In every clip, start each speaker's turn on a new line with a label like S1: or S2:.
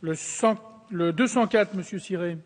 S1: Le 204, Monsieur Ciré.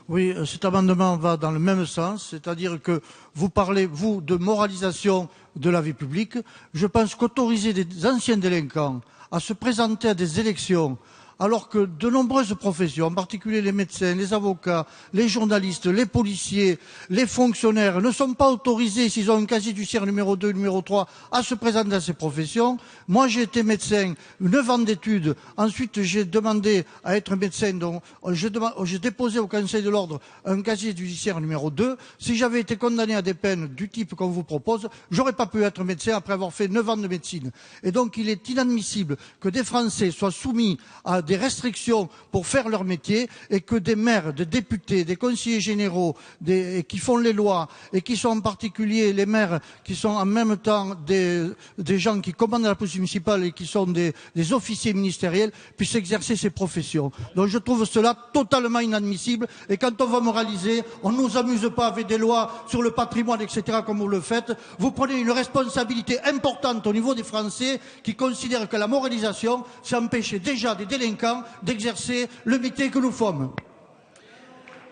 S2: Oui, cet amendement va dans le même sens, c'est-à-dire que vous parlez, vous, de moralisation de la vie publique. Je pense qu'autoriser des anciens délinquants à se présenter à des élections, alors que de nombreuses professions, en particulier les médecins, les avocats, les journalistes, les policiers, les fonctionnaires, ne sont pas autorisés, s'ils ont un casier judiciaire numéro 2, numéro 3, à se présenter à ces professions. Moi, j'ai été médecin, 9 ans d'études. Ensuite, j'ai demandé à être médecin. Donc, j'ai déposé au Conseil de l'Ordre un casier judiciaire numéro 2. Si j'avais été condamné à des peines du type qu'on vous propose, j'aurais pas pu être médecin après avoir fait 9 ans de médecine. Et donc, il est inadmissible que des Français soient soumis à des restrictions pour faire leur métier et que des maires, des députés, des conseillers généraux qui font les lois et qui sont en particulier les maires qui sont en même temps des gens qui commandent la police municipale et qui sont des officiers ministériels puissent exercer ces professions. Donc je trouve cela totalement inadmissible et quand on va moraliser, on ne nous amuse pas avec des lois sur le patrimoine, etc. comme vous le faites. Vous prenez une responsabilité importante au niveau des Français qui considèrent que la moralisation, c'est empêcher déjà des délinquants d'exercer le métier que nous sommes.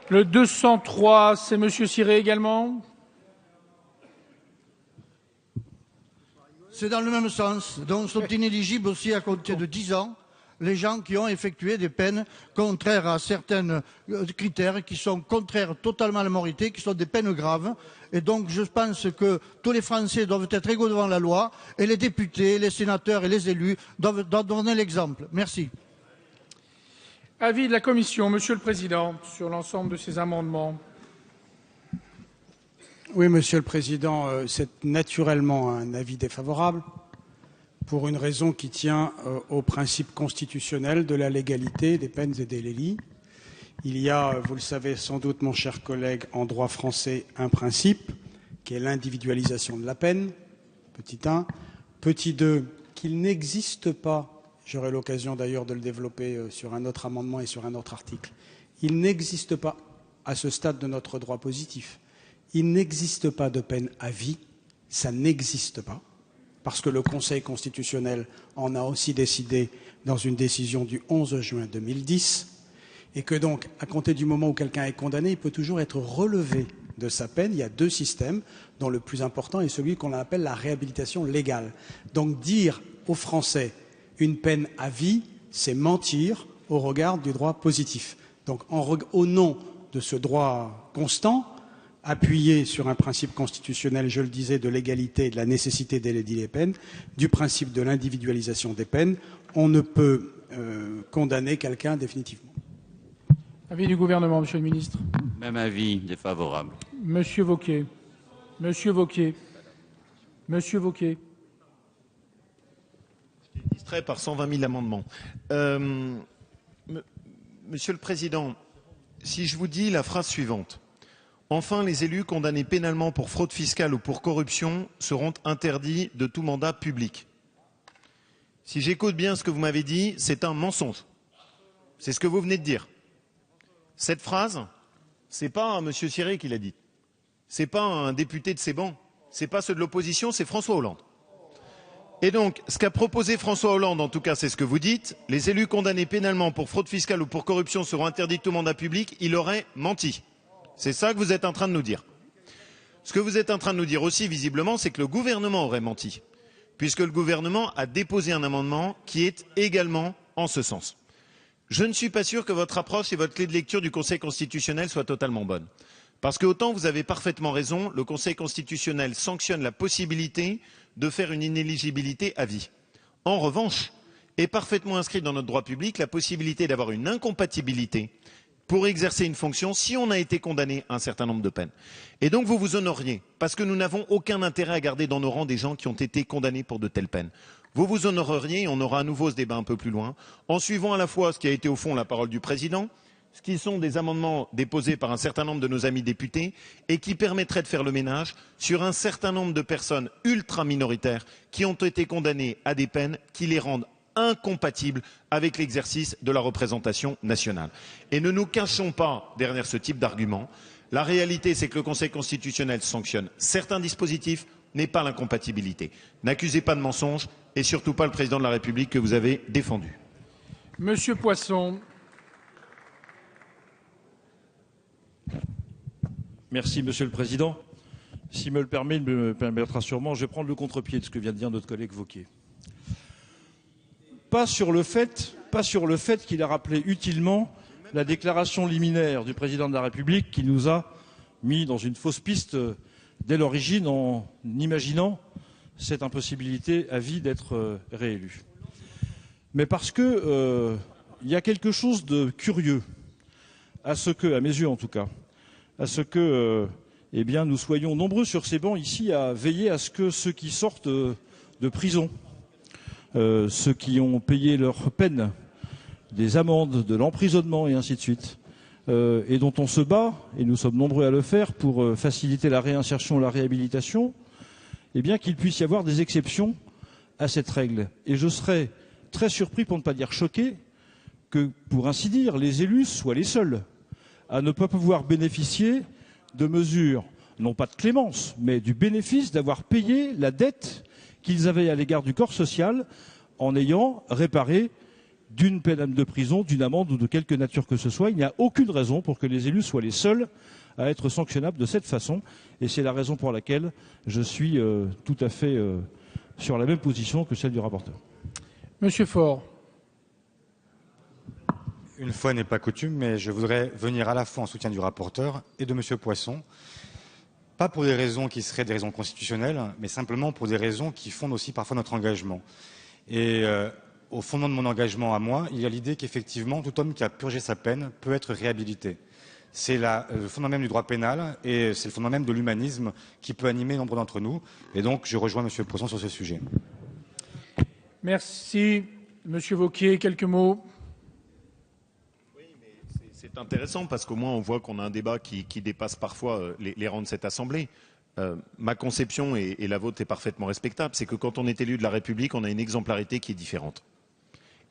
S1: Le 203, c'est Monsieur Ciré également.
S2: C'est dans le même sens. Donc sont inéligibles aussi à compter de 10 ans les gens qui ont effectué des peines contraires à certains critères qui sont contraires totalement à la moralité, qui sont des peines graves. Et donc je pense que tous les Français doivent être égaux devant la loi et les députés, les sénateurs et les élus doivent donner l'exemple. Merci.
S1: Avis de la Commission, Monsieur le Président, sur l'ensemble de ces amendements.
S3: Oui, Monsieur le Président, c'est naturellement un avis défavorable pour une raison qui tient au principe constitutionnel de la légalité des peines et des délits. Il y a, vous le savez sans doute, mon cher collègue, en droit français, un principe qui est l'individualisation de la peine, petit 1. Petit 2, qu'il n'existe pas, j'aurai l'occasion d'ailleurs de le développer sur un autre amendement et sur un autre article, il n'existe pas, à ce stade de notre droit positif, il n'existe pas de peine à vie, ça n'existe pas, parce que le Conseil constitutionnel en a aussi décidé dans une décision du 11 juin 2010, et que donc, à compter du moment où quelqu'un est condamné, il peut toujours être relevé de sa peine. Il y a deux systèmes, dont le plus important est celui qu'on appelle la réhabilitation légale. Donc dire aux Français une peine à vie, c'est mentir au regard du droit positif. Donc au nom de ce droit constant, appuyé sur un principe constitutionnel, je le disais, de l'égalité et de la nécessité d'éluder les peines, du principe de l'individualisation des peines, on ne peut condamner quelqu'un définitivement.
S1: Avis du gouvernement, Monsieur le ministre.
S4: Même avis défavorable.
S1: Monsieur Wauquiez. Monsieur Wauquiez. Monsieur Wauquiez.
S5: Distrait par 120 000 amendements. Monsieur le Président, si je vous dis la phrase suivante. Enfin, les élus condamnés pénalement pour fraude fiscale ou pour corruption seront interdits de tout mandat public. Si j'écoute bien ce que vous m'avez dit, c'est un mensonge. C'est ce que vous venez de dire. Cette phrase, c'est pas M. Ciré qui l'a dit. C'est pas un député de ses bancs. C'est pas ceux de l'opposition, c'est François Hollande. Et donc, ce qu'a proposé François Hollande, en tout cas, c'est ce que vous dites. Les élus condamnés pénalement pour fraude fiscale ou pour corruption seront interdits de tout mandat public. Il aurait menti. C'est ça que vous êtes en train de nous dire. Ce que vous êtes en train de nous dire aussi, visiblement, c'est que le gouvernement aurait menti. Puisque le gouvernement a déposé un amendement qui est également en ce sens. Je ne suis pas sûr que votre approche et votre clé de lecture du Conseil constitutionnel soient totalement bonnes. Parce que autant vous avez parfaitement raison, le Conseil constitutionnel sanctionne la possibilité de faire une inéligibilité à vie. En revanche, est parfaitement inscrit dans notre droit public la possibilité d'avoir une incompatibilité pour exercer une fonction si on a été condamné à un certain nombre de peines. Et donc vous vous honoriez, parce que nous n'avons aucun intérêt à garder dans nos rangs des gens qui ont été condamnés pour de telles peines. Vous vous honoreriez, et on aura à nouveau ce débat un peu plus loin, en suivant à la fois ce qui a été au fond la parole du Président, ce qui sont des amendements déposés par un certain nombre de nos amis députés et qui permettraient de faire le ménage sur un certain nombre de personnes ultra minoritaires qui ont été condamnées à des peines qui les rendent incompatibles avec l'exercice de la représentation nationale. Et ne nous cachons pas derrière ce type d'argument. La réalité, c'est que le Conseil constitutionnel sanctionne certains dispositifs, mais pas l'incompatibilité. N'accusez pas de mensonge et surtout pas le président de la République que vous avez défendu.
S1: Monsieur Poisson.
S6: Merci, Monsieur le Président. S'il me le permet, il me permettra sûrement, je vais prendre le contre-pied de ce que vient de dire notre collègue Wauquiez. Pas sur le fait qu'il a rappelé utilement la déclaration liminaire du président de la République qui nous a mis dans une fausse piste dès l'origine en imaginant cette impossibilité à vie d'être réélu. Mais parce que il y a quelque chose de curieux à ce que, à mes yeux en tout cas, à ce que eh bien, nous soyons nombreux sur ces bancs ici à veiller à ce que ceux qui sortent de prison, ceux qui ont payé leur peine, des amendes, de l'emprisonnement et ainsi de suite, et dont on se bat, et nous sommes nombreux à le faire, pour faciliter la réinsertion, la réhabilitation, eh bien qu'il puisse y avoir des exceptions à cette règle. Et je serais très surpris, pour ne pas dire choqué, que, pour ainsi dire, les élus soient les seuls à ne pas pouvoir bénéficier de mesures, non pas de clémence, mais du bénéfice d'avoir payé la dette qu'ils avaient à l'égard du corps social en ayant réparé d'une peine de prison, d'une amende ou de quelque nature que ce soit. Il n'y a aucune raison pour que les élus soient les seuls à être sanctionnables de cette façon. Et c'est la raison pour laquelle je suis tout à fait sur la même position que celle du rapporteur.
S1: Monsieur Faure.
S7: Une fois n'est pas coutume, mais je voudrais venir à la fois en soutien du rapporteur et de Monsieur Poisson, pas pour des raisons qui seraient des raisons constitutionnelles, mais simplement pour des raisons qui fondent aussi parfois notre engagement. Et au fondement de mon engagement à moi, il y a l'idée qu'effectivement, tout homme qui a purgé sa peine peut être réhabilité. C'est le fondement même du droit pénal et c'est le fondement même de l'humanisme qui peut animer nombre d'entre nous. Et donc, je rejoins Monsieur Poisson sur ce sujet.
S1: Merci. Monsieur Wauquiez, quelques mots.
S5: C'est intéressant parce qu'au moins on voit qu'on a un débat qui dépasse parfois les rangs de cette Assemblée. Ma conception et la vôtre est parfaitement respectable, c'est que quand on est élu de la République, on a une exemplarité qui est différente.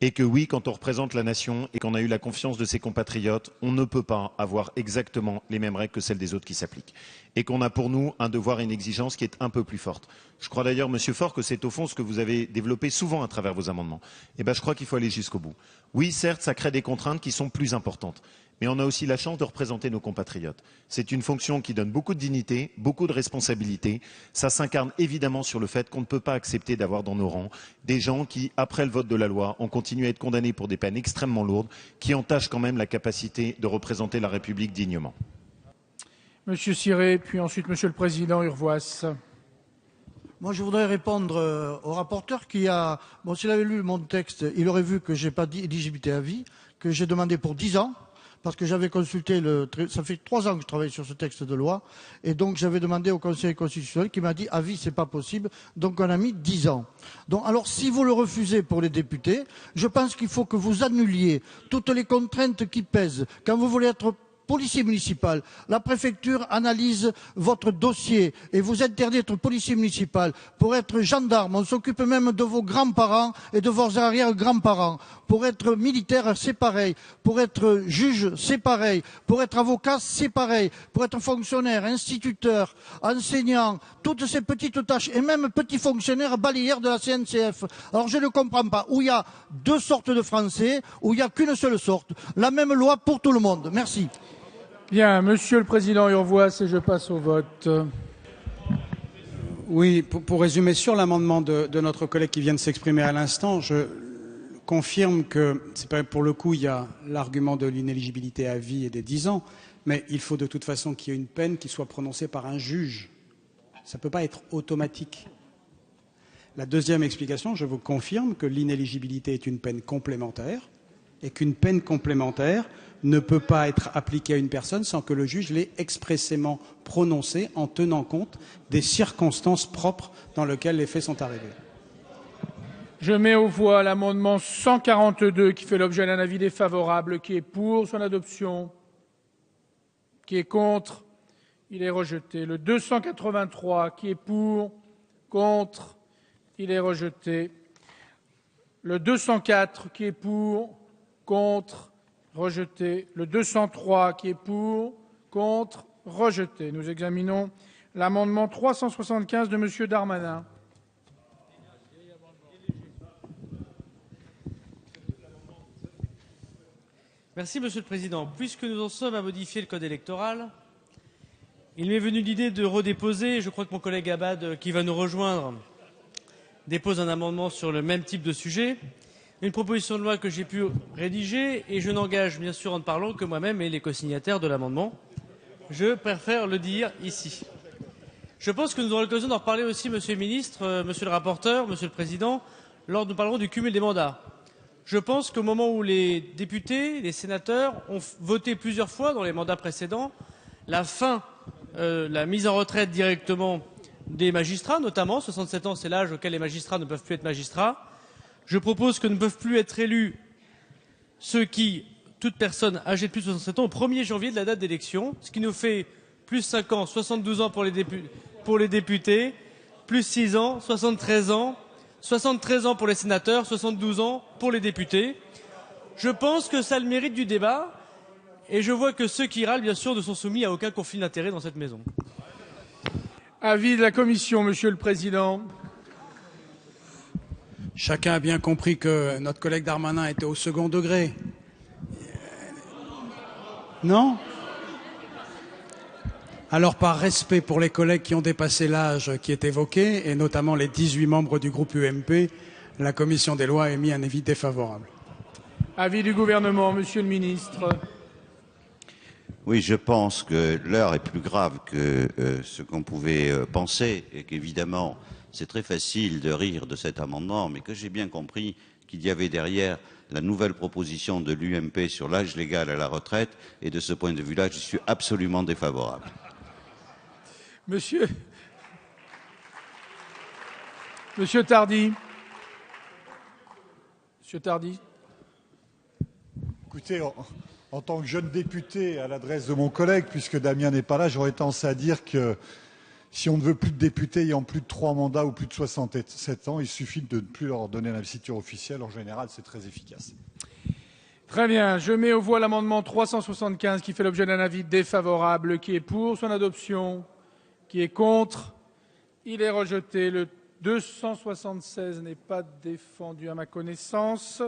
S5: Et que oui, quand on représente la nation et qu'on a eu la confiance de ses compatriotes, on ne peut pas avoir exactement les mêmes règles que celles des autres qui s'appliquent. Et qu'on a pour nous un devoir et une exigence qui est un peu plus forte. Je crois d'ailleurs, Monsieur Faure, que c'est au fond ce que vous avez développé souvent à travers vos amendements. Et je crois qu'il faut aller jusqu'au bout. Oui, certes, ça crée des contraintes qui sont plus importantes. Mais on a aussi la chance de représenter nos compatriotes. C'est une fonction qui donne beaucoup de dignité, beaucoup de responsabilité. Ça s'incarne évidemment sur le fait qu'on ne peut pas accepter d'avoir dans nos rangs des gens qui, après le vote de la loi, ont continué à être condamnés pour des peines extrêmement lourdes, qui entachent quand même la capacité de représenter la République dignement.
S1: Monsieur Ciré, puis ensuite Monsieur le Président Urvoas.
S2: Moi, je voudrais répondre au rapporteur qui a... Bon, s'il avait lu mon texte, il aurait vu que je n'ai pas d'éligibilité à vie, que j'ai demandé pour 10 ans. Parce que j'avais consulté, ça fait 3 ans que je travaille sur ce texte de loi, et donc j'avais demandé au Conseil constitutionnel qui m'a dit à vie c'est pas possible, donc on a mis 10 ans. Donc alors si vous le refusez pour les députés, je pense qu'il faut que vous annuliez toutes les contraintes qui pèsent. Quand vous voulez être policier municipal, la préfecture analyse votre dossier et vous interdit d'être policier municipal. Pour être gendarme, on s'occupe même de vos grands-parents et de vos arrière-grands-parents. Pour être militaire, c'est pareil. Pour être juge, c'est pareil. Pour être avocat, c'est pareil. Pour être fonctionnaire, instituteur, enseignant, toutes ces petites tâches, et même petit fonctionnaire balayeur de la CNCF. Alors je ne comprends pas, où il y a 2 sortes de Français, où il n'y a qu'une seule sorte. La même loi pour tout le monde. Merci.
S1: Bien, Monsieur le Président Urvoas, et je passe au vote.
S3: Oui, pour résumer sur l'amendement de notre collègue qui vient de s'exprimer à l'instant, je confirme que, pour le coup, il y a l'argument de l'inéligibilité à vie et des 10 ans, mais il faut de toute façon qu'il y ait une peine qui soit prononcée par un juge. Ça ne peut pas être automatique. La deuxième explication, je vous confirme que l'inéligibilité est une peine complémentaire et qu'une peine complémentaire ne peut pas être appliquée à une personne sans que le juge l'ait expressément prononcée en tenant compte des circonstances propres dans lesquelles les faits sont arrivés.
S1: Je mets aux voix l'amendement 142 qui fait l'objet d'un avis défavorable. Qui est pour son adoption? Qui est contre? Il est rejeté. Le 283 qui est pour? Contre? Il est rejeté. Le 204 qui est pour? Contre? Rejeté. Le 203 qui est pour? Contre? Rejeté. Nous examinons l'amendement 375 de Monsieur Darmanin.
S8: Merci, Monsieur le Président. Puisque nous en sommes à modifier le code électoral, il m'est venu l'idée de redéposer, je crois que mon collègue Abad, qui va nous rejoindre, dépose un amendement sur le même type de sujet, une proposition de loi que j'ai pu rédiger, et je n'engage bien sûr en parlant que moi-même et les co-signataires de l'amendement. Je préfère le dire ici. Je pense que nous aurons l'occasion d'en reparler aussi, Monsieur le Ministre, Monsieur le Rapporteur, Monsieur le Président, lors nous parlerons du cumul des mandats. Je pense qu'au moment où les députés, les sénateurs ont voté plusieurs fois dans les mandats précédents la fin, la mise en retraite directement des magistrats, notamment 67 ans, c'est l'âge auquel les magistrats ne peuvent plus être magistrats. Je propose que ne peuvent plus être élus toute personne âgée de plus de 67 ans au 1er janvier de la date d'élection, ce qui nous fait plus 5 ans, 72 ans pour les députés, plus 6 ans, 73 ans, 73 ans pour les sénateurs, 72 ans pour les députés. Je pense que ça a le mérite du débat, et je vois que ceux qui râlent, bien sûr, ne sont soumis à aucun conflit d'intérêts dans cette maison.
S1: Avis de la Commission, Monsieur le Président.
S3: Chacun a bien compris que notre collègue Darmanin était au second degré. Non ? Alors, par respect pour les collègues qui ont dépassé l'âge qui est évoqué, et notamment les 18 membres du groupe UMP, la Commission des lois a émis un avis défavorable.
S1: Avis du Gouvernement, Monsieur le Ministre.
S4: Oui, je pense que l'heure est plus grave que ce qu'on pouvait penser et qu'évidemment, c'est très facile de rire de cet amendement, mais que j'ai bien compris qu'il y avait derrière la nouvelle proposition de l'UMP sur l'âge légal à la retraite, et de ce point de vue-là, je suis absolument défavorable.
S1: Monsieur Tardy. Monsieur Tardy.
S9: Écoutez, en tant que jeune député, à l'adresse de mon collègue, puisque Damien n'est pas là, j'aurais tendance à dire que si on ne veut plus de députés ayant plus de 3 mandats ou plus de 67 ans, il suffit de ne plus leur donner l'investiture officielle. En général, c'est très efficace.
S1: Très bien. Je mets aux voix l'amendement 375 qui fait l'objet d'un avis défavorable. Qui est pour son adoption? Qui est contre? Il est rejeté. Le 276 n'est pas défendu à ma connaissance.